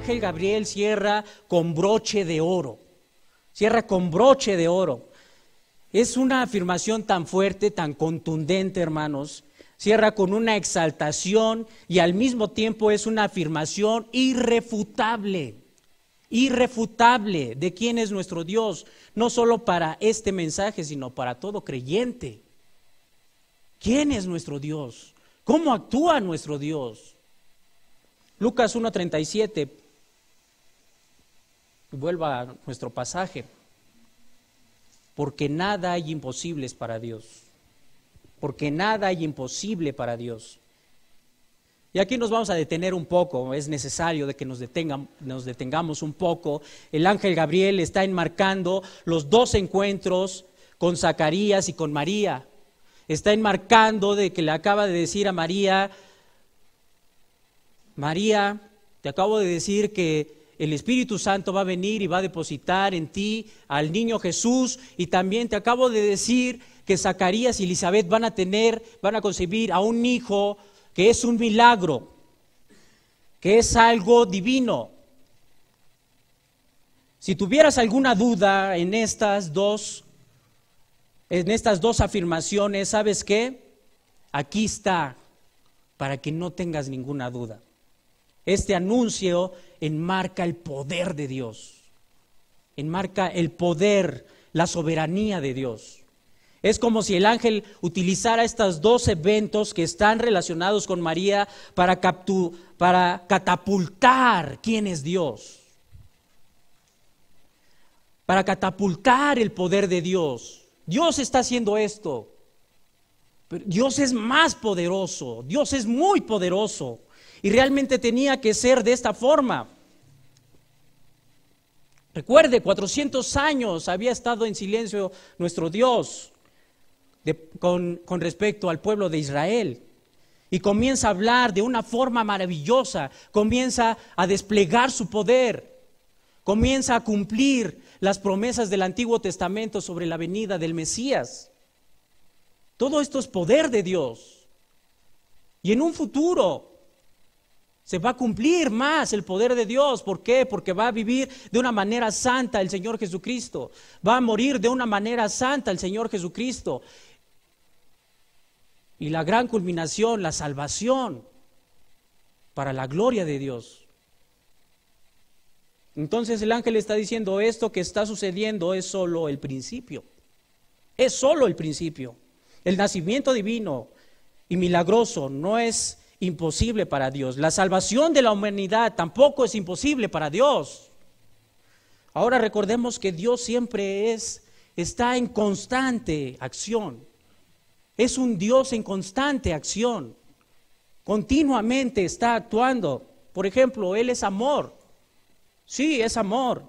ángel Gabriel cierra con broche de oro. Cierra con broche de oro. Es una afirmación tan fuerte, tan contundente, hermanos. Cierra con una exaltación y al mismo tiempo es una afirmación irrefutable. Irrefutable de quién es nuestro Dios. No solo para este mensaje, sino para todo creyente. ¿Quién es nuestro Dios? ¿Cómo actúa nuestro Dios? Lucas 1:37. Vuelva a nuestro pasaje. Porque nada hay imposibles para Dios. Porque nada hay imposible para Dios. Y aquí nos vamos a detener un poco, es necesario de que nos detengamos un poco. El ángel Gabriel está enmarcando los dos encuentros con Zacarías y con María. Está enmarcando de que le acaba de decir a María, María, te acabo de decir que el Espíritu Santo va a venir y va a depositar en ti al niño Jesús, y también te acabo de decir que Zacarías y Elizabeth van a concebir a un hijo que es un milagro, que es algo divino. Si tuvieras alguna duda en estas dos afirmaciones, ¿sabes qué? Aquí está, para que no tengas ninguna duda. Este anuncio enmarca el poder de Dios, enmarca el poder, la soberanía de Dios. Es como si el ángel utilizara estos dos eventos que están relacionados con María para catapultar quién es Dios, para catapultar el poder de Dios. Dios está haciendo esto. Pero Dios es más poderoso, Dios es muy poderoso y realmente tenía que ser de esta forma. Recuerde, 400 años había estado en silencio nuestro Dios con respecto al pueblo de Israel, y comienza a hablar de una forma maravillosa, comienza a desplegar su poder, comienza a cumplir las promesas del Antiguo Testamento sobre la venida del Mesías. Todo esto es poder de Dios, y en un futuro se va a cumplir más el poder de Dios. ¿Por qué? Porque va a vivir de una manera santa el Señor Jesucristo, va a morir de una manera santa el Señor Jesucristo. Y la gran culminación, la salvación, para la gloria de Dios. Entonces el ángel está diciendo, esto que está sucediendo es solo el principio. Es solo el principio. El nacimiento divino y milagroso no es imposible para Dios. La salvación de la humanidad tampoco es imposible para Dios. Ahora recordemos que Dios siempre está en constante acción. Es un Dios en constante acción. Continuamente está actuando. Por ejemplo, Él es amor. Sí, es amor.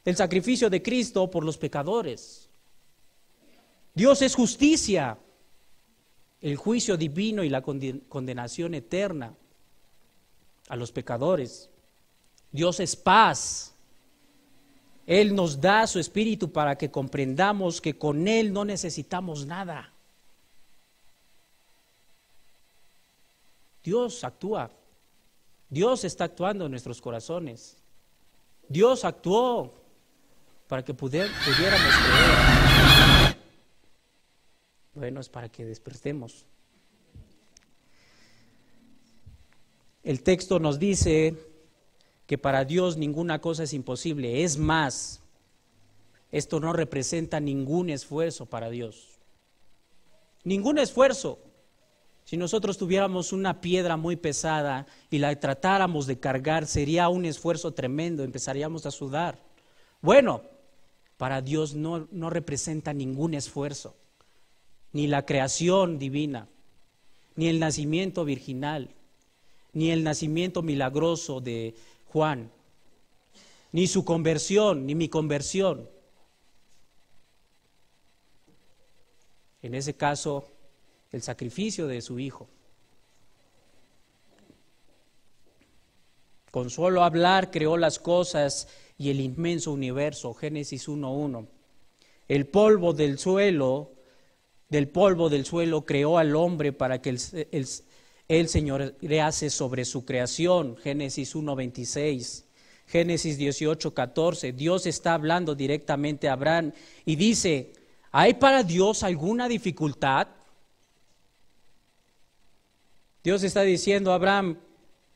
El sacrificio de Cristo por los pecadores. Dios es justicia. El juicio divino y la condenación eterna a los pecadores. Dios es paz. Él nos da su espíritu para que comprendamos que con Él no necesitamos nada. Dios actúa. Dios está actuando en nuestros corazones. Dios actuó para que pudiéramos creer. Bueno, es para que despertemos. El texto nos dice que para Dios ninguna cosa es imposible. Es más, esto no representa ningún esfuerzo para Dios. Ningún esfuerzo. Si nosotros tuviéramos una piedra muy pesada y la tratáramos de cargar, sería un esfuerzo tremendo, empezaríamos a sudar. Bueno, para Dios no representa ningún esfuerzo, ni la creación divina, ni el nacimiento virginal, ni el nacimiento milagroso de Juan, ni su conversión, ni mi conversión. En ese caso, el sacrificio de su Hijo. Con solo hablar creó las cosas y el inmenso universo, Génesis 1:1. Del polvo del suelo creó al hombre para que él señorease sobre su creación, Génesis 1:26. Génesis 18:14, Dios está hablando directamente a Abraham y dice, ¿hay para Dios alguna dificultad? Dios está diciendo a Abraham,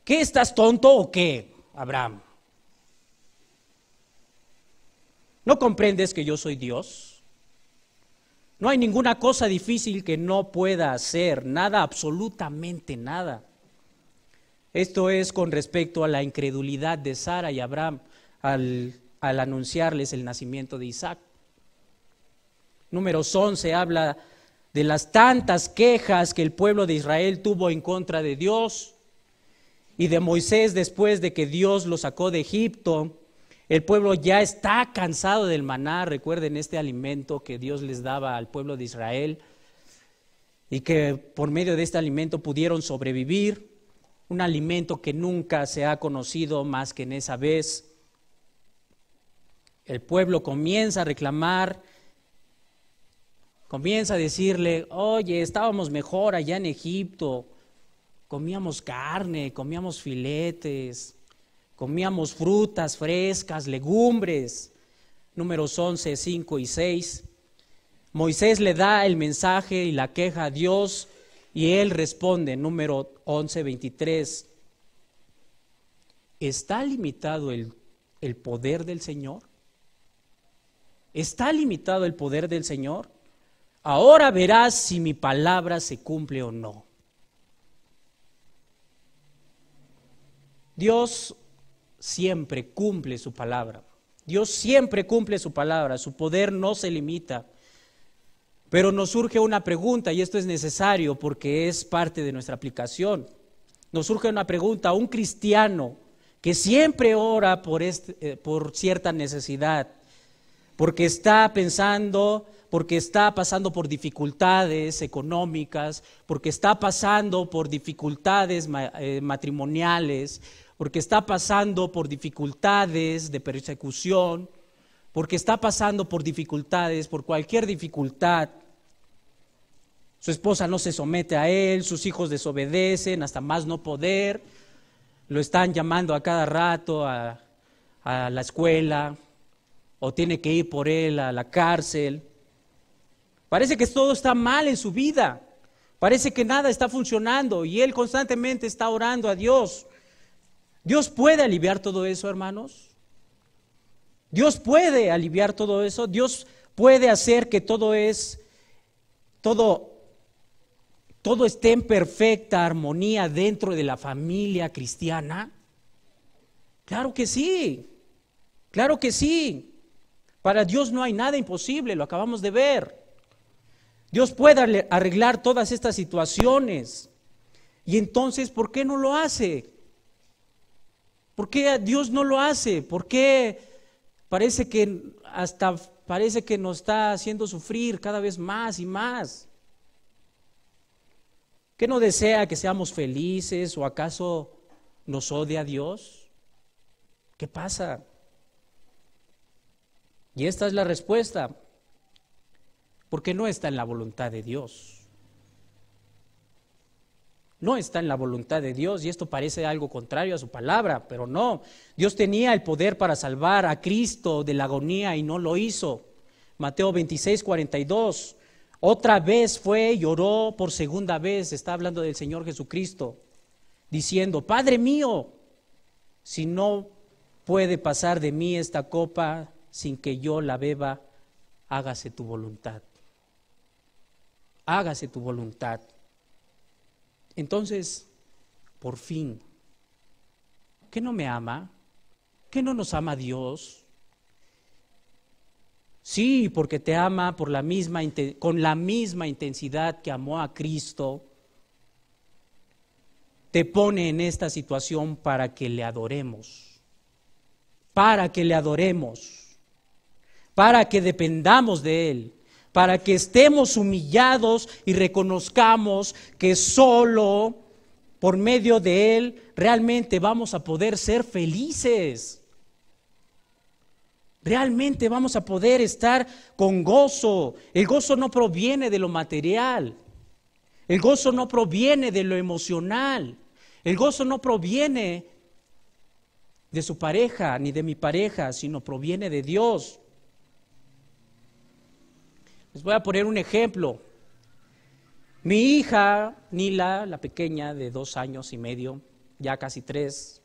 ¿qué, estás tonto o qué, Abraham? ¿No comprendes que yo soy Dios? No hay ninguna cosa difícil que no pueda hacer, nada, absolutamente nada. Esto es con respecto a la incredulidad de Sara y Abraham al anunciarles el nacimiento de Isaac. Números 11 habla de las tantas quejas que el pueblo de Israel tuvo en contra de Dios y de Moisés después de que Dios lo sacó de Egipto. El pueblo ya está cansado del maná, recuerden este alimento que Dios les daba al pueblo de Israel y que por medio de este alimento pudieron sobrevivir, un alimento que nunca se ha conocido más que en esa vez. El pueblo comienza a reclamar, comienza a decirle, oye, estábamos mejor allá en Egipto, comíamos carne, comíamos filetes, comíamos frutas frescas, legumbres. Números 11, 5 y 6. Moisés le da el mensaje y la queja a Dios y él responde, número 11, 23. ¿Está limitado el poder del Señor? ¿Está limitado el poder del Señor? Ahora verás si mi palabra se cumple o no. Dios siempre cumple su palabra. Dios siempre cumple su palabra. Su poder no se limita. Pero nos surge una pregunta, y esto es necesario porque es parte de nuestra aplicación. Nos surge una pregunta, un cristiano que siempre ora por cierta necesidad, porque está pensando, porque está pasando por dificultades económicas, porque está pasando por dificultades matrimoniales, porque está pasando por dificultades de persecución, porque está pasando por dificultades, por cualquier dificultad. Su esposa no se somete a él, sus hijos desobedecen hasta más no poder, lo están llamando a cada rato a la escuela, o tiene que ir por él a la cárcel. Parece que todo está mal en su vida, parece que nada está funcionando y él constantemente está orando a Dios. ¿Dios puede aliviar todo eso, hermanos? Dios puede aliviar todo eso. Dios puede hacer que todo esté en perfecta armonía dentro de la familia cristiana. Claro que sí, claro que sí. Para Dios no hay nada imposible, lo acabamos de ver. Dios puede arreglar todas estas situaciones. Y entonces, ¿por qué no lo hace? ¿Por qué Dios no lo hace? ¿Por qué parece que nos está haciendo sufrir cada vez más y más? ¿Qué no desea que seamos felices o acaso nos odia Dios? ¿Qué pasa? Y esta es la respuesta, porque no está en la voluntad de Dios. No está en la voluntad de Dios y esto parece algo contrario a su palabra, pero no. Dios tenía el poder para salvar a Cristo de la agonía y no lo hizo. Mateo 26, 42. Otra vez fue y oró por segunda vez, está hablando del Señor Jesucristo, diciendo, Padre mío, si no puede pasar de mí esta copa sin que yo la beba, hágase tu voluntad. Hágase tu voluntad. Entonces, por fin, ¿qué no me ama? ¿Qué no nos ama Dios? Sí, porque te ama con la misma intensidad que amó a Cristo, te pone en esta situación para que le adoremos, para que dependamos de Él, para que estemos humillados y reconozcamos que solo por medio de Él realmente vamos a poder ser felices. Realmente vamos a poder estar con gozo. El gozo no proviene de lo material. El gozo no proviene de lo emocional. El gozo no proviene de su pareja, ni de mi pareja, sino proviene de Dios. Les voy a poner un ejemplo. Mi hija, Nila, la pequeña de 2 años y medio, ya casi 3,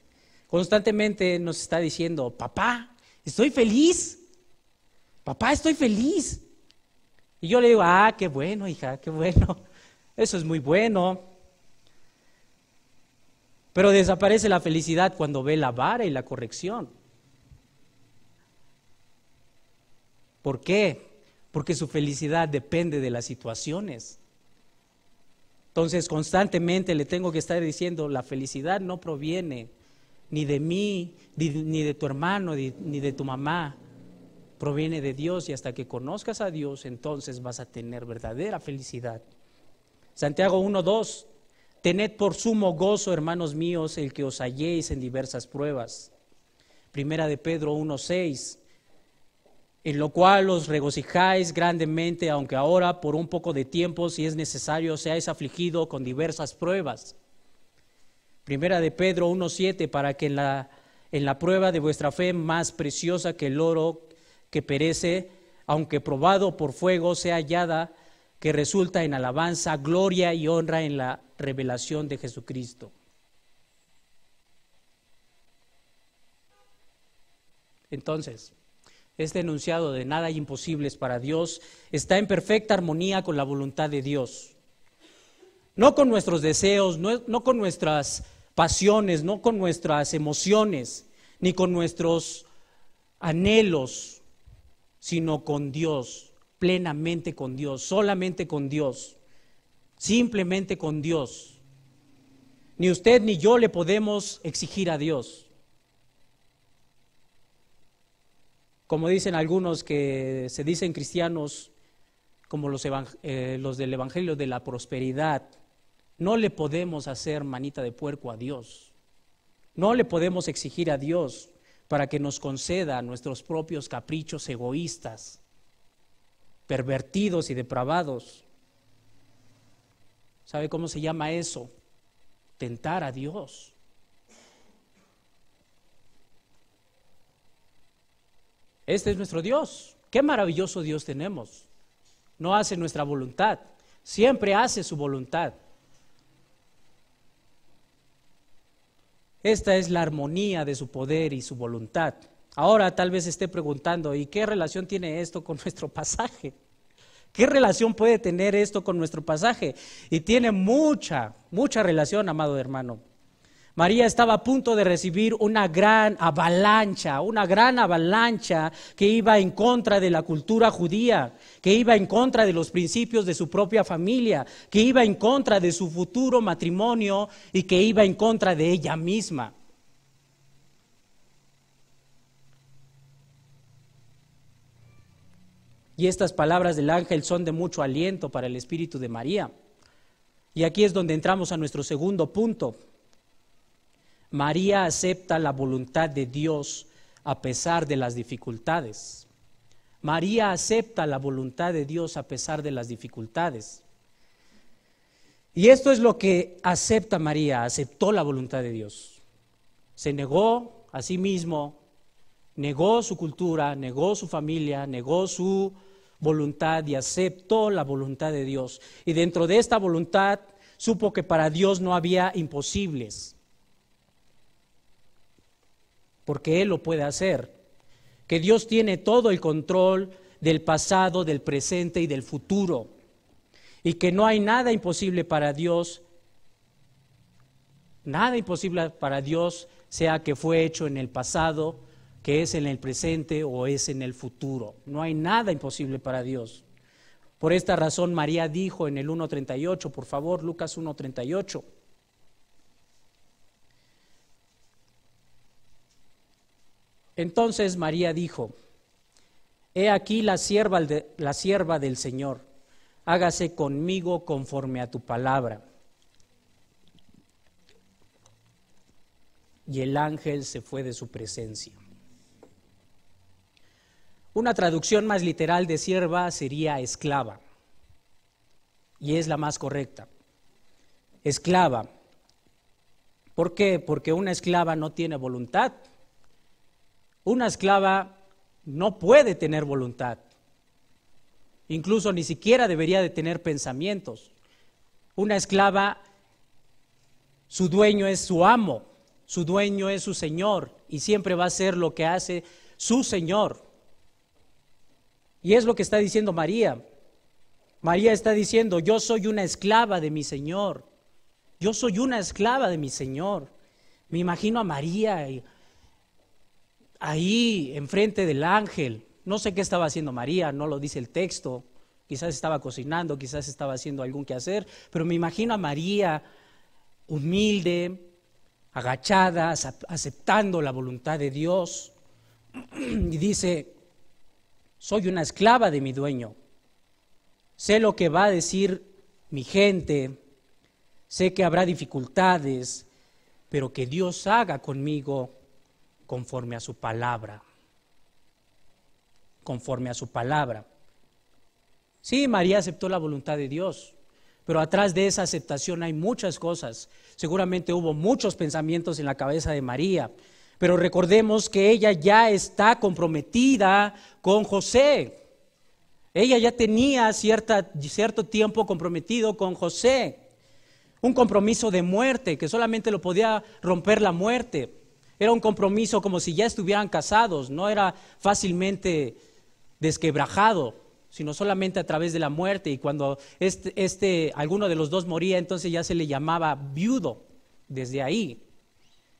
constantemente nos está diciendo: papá, estoy feliz. Papá, estoy feliz. Y yo le digo: ah, qué bueno, hija, qué bueno. Eso es muy bueno. Pero desaparece la felicidad cuando ve la vara y la corrección. ¿Por qué? Porque su felicidad depende de las situaciones. Entonces, constantemente le tengo que estar diciendo: la felicidad no proviene ni de mí, ni de tu hermano, ni de tu mamá. Proviene de Dios, y hasta que conozcas a Dios, entonces vas a tener verdadera felicidad. Santiago 1:2: tened por sumo gozo, hermanos míos, el que os halléis en diversas pruebas. Primera de Pedro 1:6: en lo cual os regocijáis grandemente, aunque ahora por un poco de tiempo, si es necesario, seáis afligido con diversas pruebas. Primera de Pedro 1:7: para que en la prueba de vuestra fe, más preciosa que el oro que perece, aunque probado por fuego, sea hallada, que resulta en alabanza, gloria y honra en la revelación de Jesucristo. Entonces, este enunciado de nada hay imposibles para Dios está en perfecta armonía con la voluntad de Dios. No con nuestros deseos, no con nuestras pasiones, no con nuestras emociones, ni con nuestros anhelos, sino con Dios, plenamente con Dios, solamente con Dios, simplemente con Dios. Ni usted ni yo le podemos exigir a Dios. Como dicen algunos que se dicen cristianos, como los del Evangelio de la Prosperidad, no le podemos hacer manita de puerco a Dios. No le podemos exigir a Dios para que nos conceda nuestros propios caprichos egoístas, pervertidos y depravados. ¿Sabe cómo se llama eso? Tentar a Dios. Este es nuestro Dios. Qué maravilloso Dios tenemos. No hace nuestra voluntad, siempre hace su voluntad. Esta es la armonía de su poder y su voluntad. Ahora tal vez esté preguntando: ¿y qué relación tiene esto con nuestro pasaje? ¿Qué relación puede tener esto con nuestro pasaje? Y tiene mucha relación, amado hermano. María estaba a punto de recibir una gran avalancha que iba en contra de la cultura judía, que iba en contra de los principios de su propia familia, que iba en contra de su futuro matrimonio y que iba en contra de ella misma. Y estas palabras del ángel son de mucho aliento para el espíritu de María. Y aquí es donde entramos a nuestro segundo punto. María acepta la voluntad de Dios a pesar de las dificultades. María acepta la voluntad de Dios a pesar de las dificultades. Y esto es lo que acepta María: aceptó la voluntad de Dios. Se negó a sí mismo, negó su cultura, negó su familia, negó su voluntad y aceptó la voluntad de Dios. Y dentro de esta voluntad supo que para Dios no había imposibles, porque Él lo puede hacer, que Dios tiene todo el control del pasado, del presente y del futuro, y que no hay nada imposible para Dios, sea que fue hecho en el pasado, que es en el presente o es en el futuro. No hay nada imposible para Dios. Por esta razón María dijo en el 1:38, por favor, Lucas 1:38. Entonces María dijo: he aquí la sierva del Señor, hágase conmigo conforme a tu palabra. Y el ángel se fue de su presencia. Una traducción más literal de sierva sería esclava, y es la más correcta. Esclava. ¿Por qué? Porque una esclava no tiene voluntad. Una esclava no puede tener voluntad. Incluso ni siquiera debería de tener pensamientos. Una esclava, su dueño es su amo, su dueño es su señor y siempre va a hacer lo que hace su señor. Y es lo que está diciendo María. María está diciendo, yo soy una esclava de mi Señor. Yo soy una esclava de mi Señor. Me imagino a María ahí enfrente del ángel. No sé qué estaba haciendo María, no lo dice el texto. Quizás estaba cocinando, quizás estaba haciendo algún quehacer, pero me imagino a María humilde, agachada, aceptando la voluntad de Dios. Y dice, soy una esclava de mi dueño. Sé lo que va a decir mi gente, sé que habrá dificultades, pero que Dios haga conmigo conforme a su palabra. Conforme a su palabra. Sí, María aceptó la voluntad de Dios, pero atrás de esa aceptación hay muchas cosas. Seguramente hubo muchos pensamientos en la cabeza de María, pero recordemos que ella ya está comprometida con José. Ella ya tenía cierto tiempo comprometido con José. Un compromiso de muerte que solamente lo podía romper la muerte. Era un compromiso como si ya estuvieran casados, no era fácilmente desquebrajado, sino solamente a través de la muerte. Y cuando alguno de los dos moría, entonces ya se le llamaba viudo desde ahí.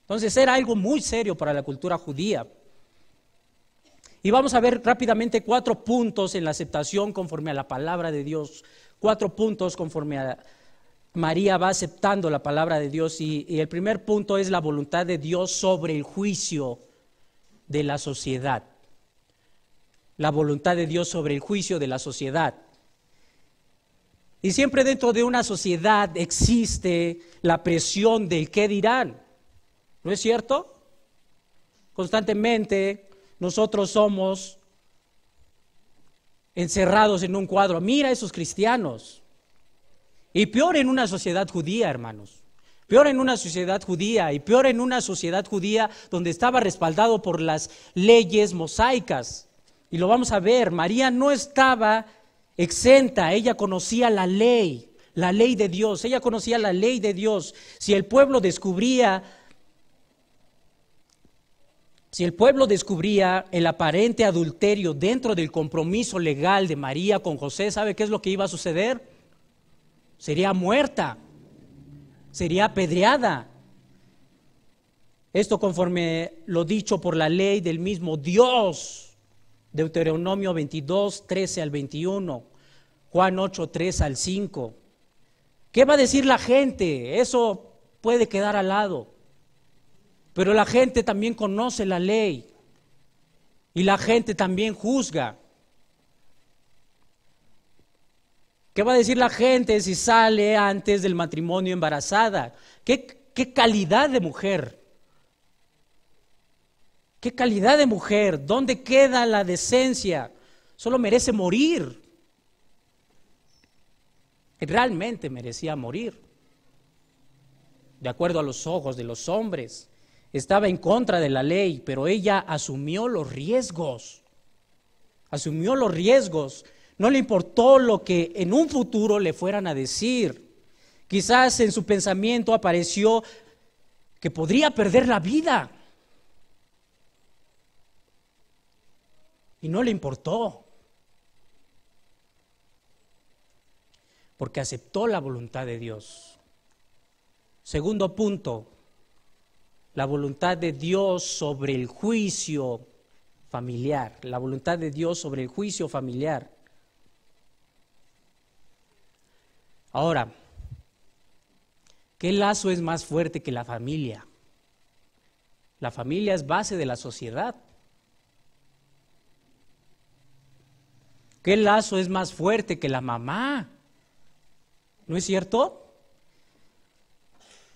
Entonces era algo muy serio para la cultura judía. Y vamos a ver rápidamente 4 puntos en la aceptación conforme a la palabra de Dios. 4 puntos conforme a María va aceptando la palabra de Dios. Y el primer punto es la voluntad de Dios sobre el juicio de la sociedad. La voluntad de Dios sobre el juicio de la sociedad. Y siempre dentro de una sociedad existe la presión del qué dirán. ¿No es cierto? Constantemente nosotros somos encerrados en un cuadro. Mira esos cristianos. Y peor en una sociedad judía, hermanos. Peor en una sociedad judía y peor en una sociedad judía donde estaba respaldado por las leyes mosaicas. Y lo vamos a ver, María no estaba exenta, ella conocía la ley de Dios, ella conocía la ley de Dios. Si el pueblo descubría el aparente adulterio dentro del compromiso legal de María con José, ¿sabe qué es lo que iba a suceder? Sería muerta, sería apedreada. Esto conforme lo dicho por la ley del mismo Dios. Deuteronomio 22, 13 al 21, Juan 8, 3 al 5. ¿Qué va a decir la gente? Eso puede quedar al lado. Pero la gente también conoce la ley y la gente también juzga. ¿Qué va a decir la gente si sale antes del matrimonio embarazada? ¿Qué calidad de mujer? ¿Qué calidad de mujer? ¿Dónde queda la decencia? Solo merece morir. Realmente merecía morir. De acuerdo a los ojos de los hombres. Estaba en contra de la ley, pero ella asumió los riesgos. Asumió los riesgos. No le importó lo que en un futuro le fueran a decir. Quizás en su pensamiento apareció que podría perder la vida. Y no le importó. Porque aceptó la voluntad de Dios. Segundo punto, la voluntad de Dios sobre el juicio familiar. La voluntad de Dios sobre el juicio familiar. Ahora, ¿qué lazo es más fuerte que la familia? La familia es base de la sociedad. ¿Qué lazo es más fuerte que la mamá? ¿No es cierto?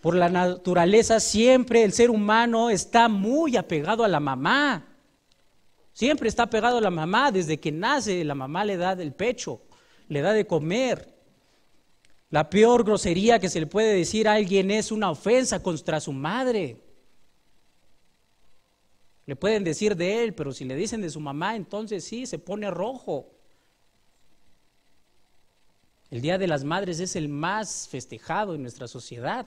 Por la naturaleza siempre el ser humano está muy apegado a la mamá. Siempre está apegado a la mamá. Desde que nace la mamá le da del pecho, le da de comer. La peor grosería que se le puede decir a alguien es una ofensa contra su madre. Le pueden decir de él, pero si le dicen de su mamá, entonces sí, se pone rojo. El Día de las Madres es el más festejado en nuestra sociedad.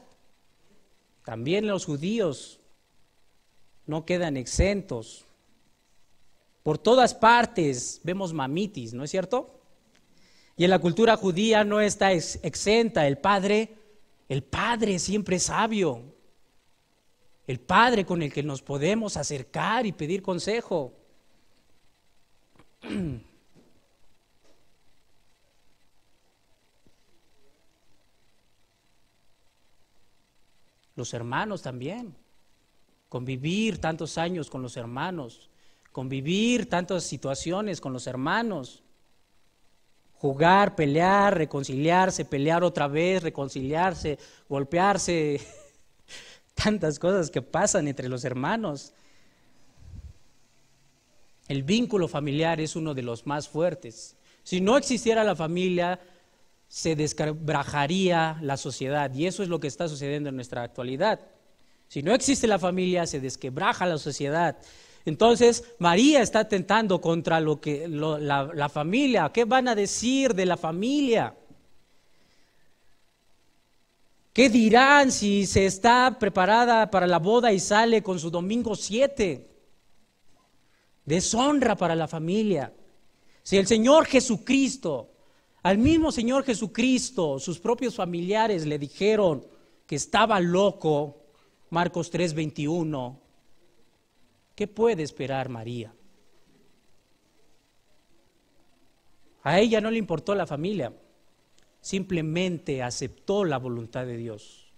También los judíos no quedan exentos. Por todas partes vemos mamitis, ¿no es cierto? Y en la cultura judía no está exenta. El padre siempre es sabio. El padre con el que nos podemos acercar y pedir consejo. Los hermanos también. Convivir tantos años con los hermanos. Convivir tantas situaciones con los hermanos. Jugar, pelear, reconciliarse, pelear otra vez, reconciliarse, golpearse. Tantas cosas que pasan entre los hermanos. El vínculo familiar es uno de los más fuertes. Si no existiera la familia, se desquebrajaría la sociedad, y eso es lo que está sucediendo en nuestra actualidad. Si no existe la familia, se desquebraja la sociedad. Entonces, María está atentando contra la familia. ¿Qué van a decir de la familia? ¿Qué dirán si se está preparada para la boda y sale con su domingo 7? Deshonra para la familia. Si el Señor Jesucristo, al mismo Señor Jesucristo, sus propios familiares le dijeron que estaba loco, Marcos 3:21, ¿qué puede esperar María? A ella no le importó la familia. Simplemente aceptó la voluntad de Dios.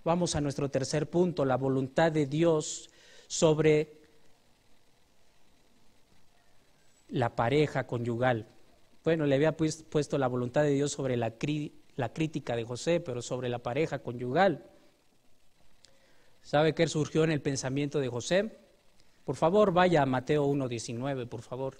Vamos a nuestro tercer punto, la voluntad de Dios sobre la pareja conyugal. Bueno, le había puesto la voluntad de Dios sobre la crítica de José, pero sobre la pareja conyugal. ¿Sabe qué surgió en el pensamiento de José? Por favor, vaya a Mateo 1:19, por favor.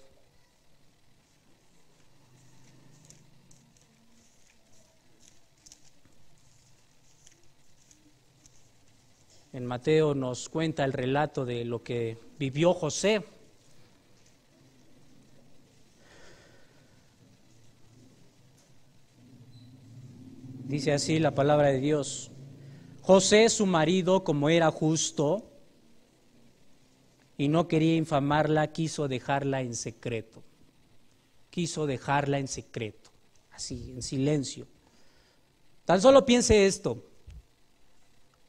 En Mateo nos cuenta el relato de lo que vivió José. Dice así la palabra de Dios: José, su marido, como era justo y no quería infamarla, quiso dejarla en secreto. Quiso dejarla en secreto, así, en silencio. Tan solo piense esto.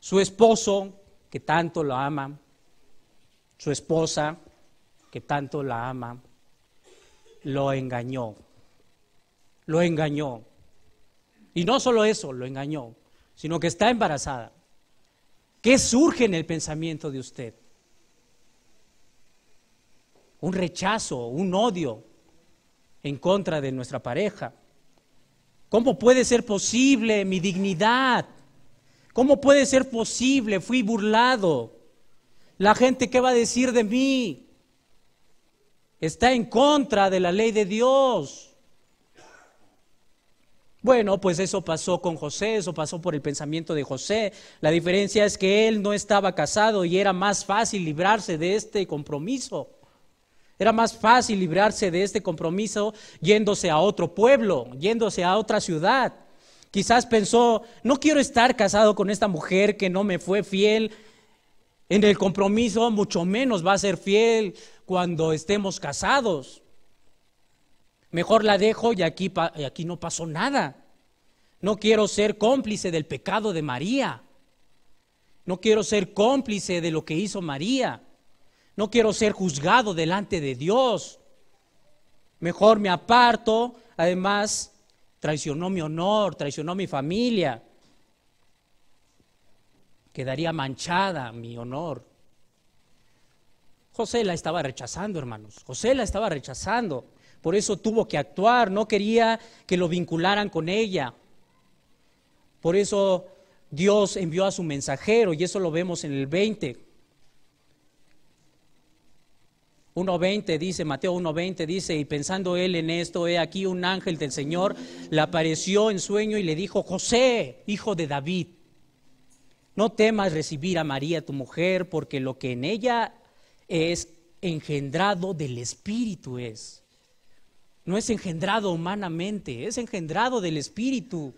Su esposo, que tanto lo ama, su esposa, que tanto la ama, lo engañó. Lo engañó. Y no solo eso, lo engañó, sino que está embarazada. ¿Qué surge en el pensamiento de usted? Un rechazo, un odio en contra de nuestra pareja. ¿Cómo puede ser posible mi dignidad? ¿Cómo puede ser posible? Fui burlado. La gente, ¿qué va a decir de mí? Está en contra de la ley de Dios. Bueno, pues eso pasó con José, eso pasó por el pensamiento de José. La diferencia es que él no estaba casado y era más fácil librarse de este compromiso. Era más fácil librarse de este compromiso yéndose a otro pueblo, yéndose a otra ciudad. Quizás pensó, no quiero estar casado con esta mujer que no me fue fiel en el compromiso, mucho menos va a ser fiel cuando estemos casados. Mejor la dejo y aquí no pasó nada. No quiero ser cómplice del pecado de María. No quiero ser cómplice de lo que hizo María. No quiero ser juzgado delante de Dios. Mejor me aparto. Además, traicionó mi honor, traicionó mi familia. Quedaría manchada mi honor. José la estaba rechazando, hermanos. José la estaba rechazando. Por eso tuvo que actuar. No quería que lo vincularan con ella. Por eso Dios envió a su mensajero, y eso lo vemos en el 20. 1:20 dice, Mateo 1:20 dice, y pensando él en esto, he aquí un ángel del Señor le apareció en sueño y le dijo, José, hijo de David, no temas recibir a María tu mujer, porque lo que en ella es engendrado del Espíritu es. No es engendrado humanamente, es engendrado del Espíritu.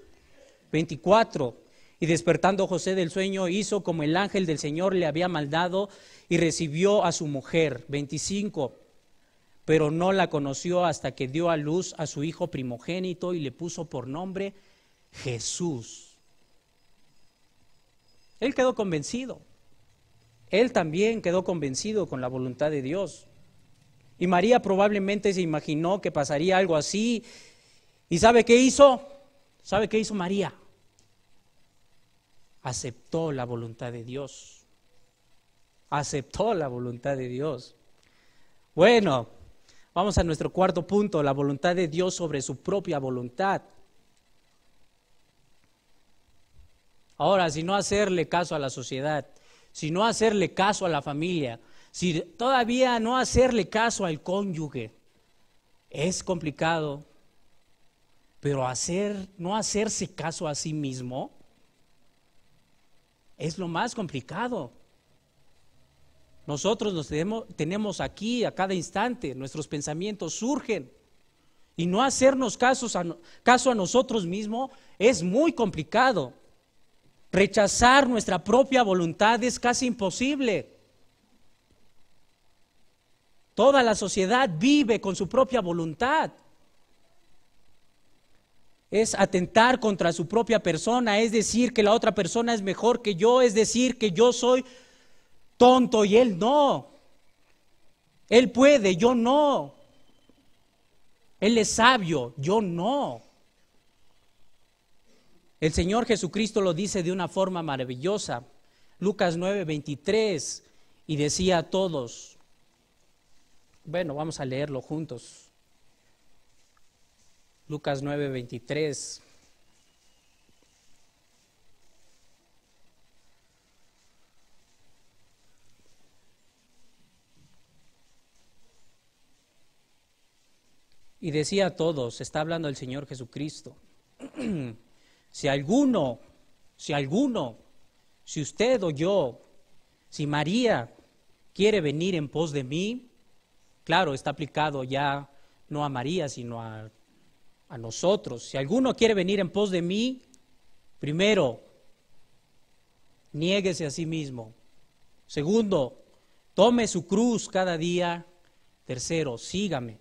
24. Y despertando José del sueño, hizo como el ángel del Señor le había mandado y recibió a su mujer. 25. Pero no la conoció hasta que dio a luz a su hijo primogénito y le puso por nombre Jesús. Él quedó convencido. Él también quedó convencido con la voluntad de Dios. Y María probablemente se imaginó que pasaría algo así. ¿Y sabe qué hizo? ¿Sabe qué hizo María? Aceptó la voluntad de Dios. Aceptó la voluntad de Dios. Bueno, vamos a nuestro cuarto punto, la voluntad de Dios sobre su propia voluntad. Ahora, si no hacerle caso a la sociedad, si no hacerle caso a la familia, si todavía no hacerle caso al cónyuge, es complicado, pero no hacerse caso a sí mismo es lo más complicado. Nosotros tenemos aquí a cada instante, nuestros pensamientos surgen, y no hacernos caso a nosotros mismos es muy complicado. Rechazar nuestra propia voluntad es casi imposible. Toda la sociedad vive con su propia voluntad. Es atentar contra su propia persona, es decir que la otra persona es mejor que yo, es decir que yo soy tonto y él no. Él puede, yo no. Él es sabio, yo no. El Señor Jesucristo lo dice de una forma maravillosa. Lucas 9:23, y decía a todos, bueno, vamos a leerlo juntos. Lucas 9:23. Y decía a todos, está hablando el Señor Jesucristo, si usted o yo, si María quiere venir en pos de mí, claro, está aplicado ya no a María, sino a nosotros. Si alguno quiere venir en pos de mí, primero, niéguese a sí mismo. Segundo, tome su cruz cada día. Tercero, sígame.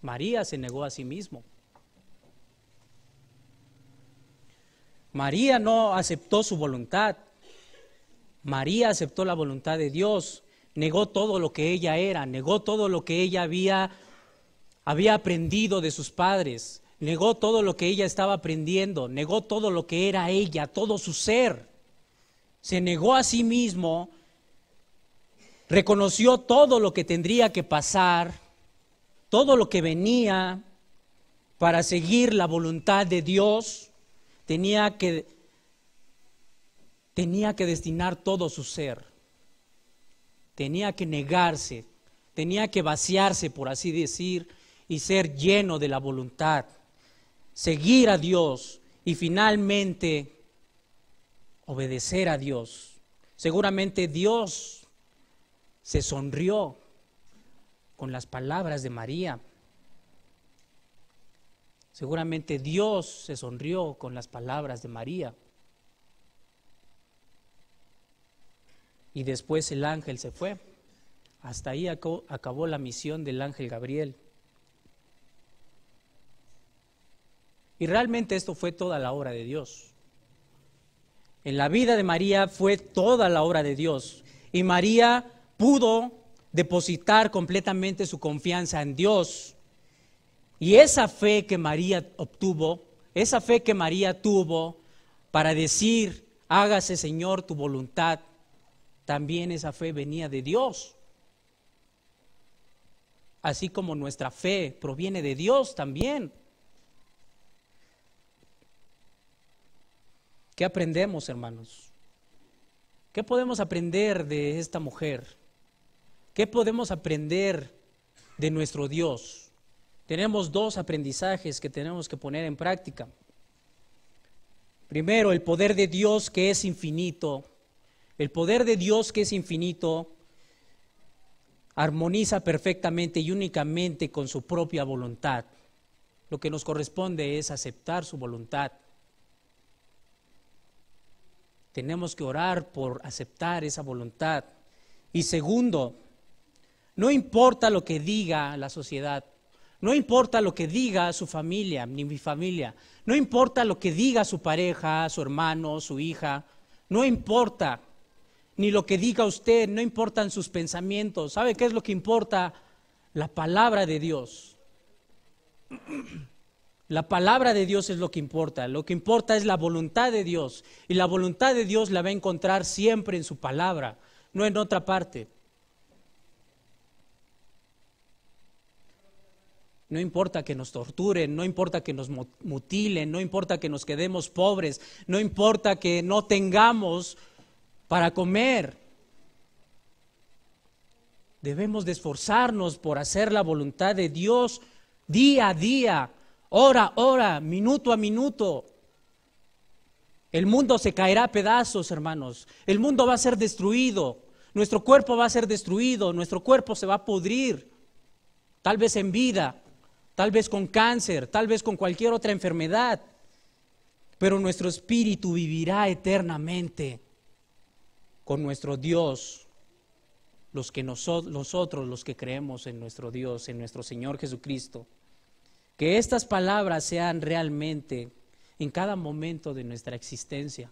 María se negó a sí mismo. María no aceptó su voluntad. María aceptó la voluntad de Dios. Negó todo lo que ella era, negó todo lo que ella había aprendido de sus padres, negó todo lo que ella estaba aprendiendo, negó todo lo que era ella, todo su ser. Se negó a sí mismo, reconoció todo lo que tendría que pasar, todo lo que venía para seguir la voluntad de Dios. Tenía que destinar todo su ser, tenía que negarse, tenía que vaciarse, por así decir, y ser lleno de la voluntad, seguir a Dios y finalmente obedecer a Dios. Seguramente Dios se sonrió con las palabras de María. Seguramente Dios se sonrió con las palabras de María. Y después el ángel se fue. Hasta ahí acabó la misión del ángel Gabriel. Y realmente esto fue toda la obra de Dios. En la vida de María fue toda la obra de Dios. Y María pudo depositar completamente su confianza en Dios. Y esa fe que María obtuvo, esa fe que María tuvo para decir, hágase Señor tu voluntad, también esa fe venía de Dios. Así como nuestra fe proviene de Dios también. ¿Qué aprendemos, hermanos? ¿Qué podemos aprender de esta mujer? ¿Qué podemos aprender de nuestro Dios? Tenemos dos aprendizajes que tenemos que poner en práctica. Primero, el poder de Dios que es infinito. El poder de Dios que es infinito armoniza perfectamente y únicamente con su propia voluntad. Lo que nos corresponde es aceptar su voluntad. Tenemos que orar por aceptar esa voluntad. Y segundo, no importa lo que diga la sociedad, no importa lo que diga su familia, ni mi familia, no importa lo que diga su pareja, su hermano, su hija, no importa, ni lo que diga usted, no importan sus pensamientos. ¿Sabe qué es lo que importa? La palabra de Dios. La palabra de Dios es lo que importa es la voluntad de Dios, y la voluntad de Dios la va a encontrar siempre en su palabra, no en otra parte. No importa que nos torturen, no importa que nos mutilen, no importa que nos quedemos pobres, no importa que no tengamos para comer. Debemos de esforzarnos por hacer la voluntad de Dios día a día, hora a hora, minuto a minuto. El mundo se caerá a pedazos, hermanos. El mundo va a ser destruido. Nuestro cuerpo va a ser destruido. Nuestro cuerpo se va a pudrir. Tal vez en vida, tal vez con cáncer, tal vez con cualquier otra enfermedad. Pero nuestro espíritu vivirá eternamente con nuestro Dios. Nosotros los que creemos en nuestro Dios, en nuestro Señor Jesucristo. Que estas palabras sean realmente en cada momento de nuestra existencia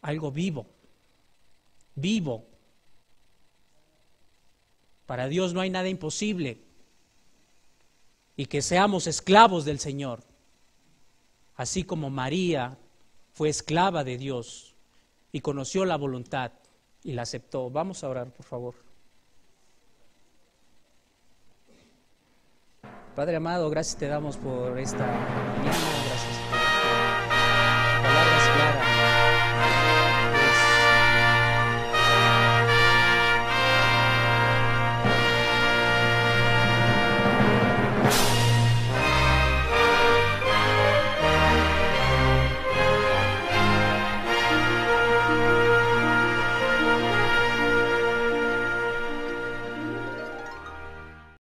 algo vivo, vivo. Para Dios no hay nada imposible, y que seamos esclavos del Señor, así como María fue esclava de Dios y conoció la voluntad y la aceptó. Vamos a orar, por favor. Padre amado, gracias te damos por esta mañana.